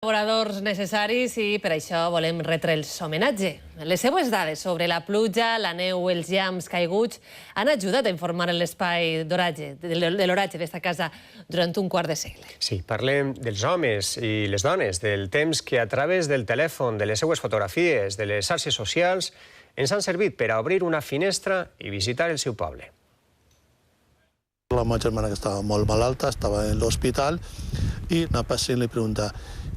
Col·laboradors necessaris i per això volem retre'ls homenatge. Les seues dades sobre la pluja, la neu, els llamps caiguts han ajudat a informar l'espai de l'oratge d'esta casa durant un quart de segle. Sí, parlem dels homes i les dones, del temps que a través del telèfon, de les seues fotografies, de les xarxes socials, ens han servit per a obrir una finestra i visitar el seu poble. La meva germana, que estava molt malalta, estava en l'hospital i una pacient li pregunta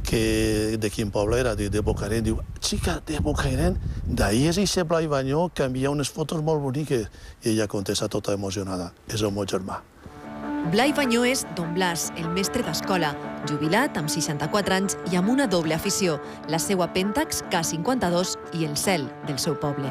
de quin poble era, de Bocairent. Diu, xica, de Bocairent, d'ahir és aquest Blai Banyó que envia unes fotos molt boniques. I ella contesta tota emocionada, és el meu germà. Blai Banyó és Don Blas, el mestre d'escola, jubilat amb 64 anys i amb una doble afició, la seva Pentax K52 i el cel del seu poble.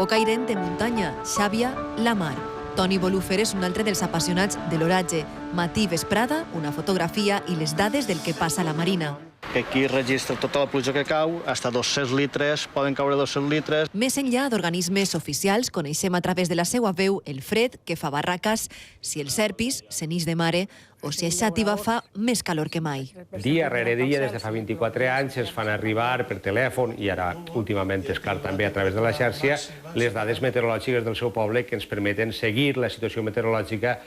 Bocairent de muntanya, Xàbia, la mar. Toni Bolufer és un altre dels apassionats de l'oratge. Matí vesprada, una fotografia i les dades del que passa a la Marina. Aquí registra tota la pluja que cau, fins a 200 litres, poden caure 200 litres. Més enllà d'organismes oficials, coneixem a través de la seva veu el fred que fa barraques, si el Serpis se n'ix de mare o si a Xàtiva fa més calor que mai. Dia rere dia, des de fa 24 anys, ens fan arribar per telèfon i ara, últimament, és clar, també a través de la xarxa, les dades meteorològiques del seu poble que ens permeten seguir la situació meteorològica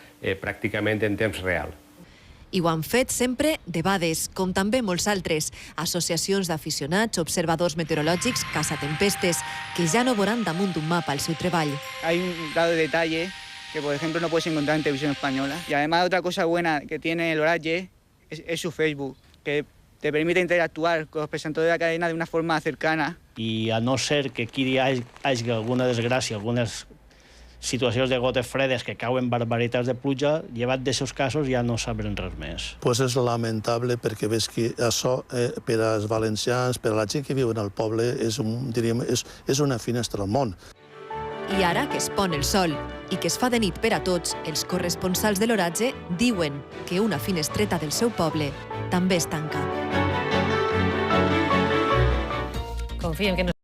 pràcticament en temps real. I ho han fet sempre debades, com també molts altres, associacions d'aficionats, observadors meteorològics, caçatempestes, que ja no veuran damunt d'un mapa el seu treball. Hay un grado de detalle que, por ejemplo, no puedes encontrar en televisión española. Y además, otra cosa buena que tiene el Oratge es su Facebook, que te permite interactuar con los presentadores de la cadena de una forma cercana. I a no ser que aquí hi hagi alguna desgràcia, algunes situacions de gotes fredes que cauen barbaritats de pluja, llevat d'aquests casos ja no sabrem res més. Pues és lamentable perquè veus que això per als valencians, per a la gent que viu en el poble, és una finestra al món. I ara que es pon el sol i que es fa de nit per a tots, els corresponsals de l'oratge diuen que una finestreta del seu poble també es tanca. Confiem que no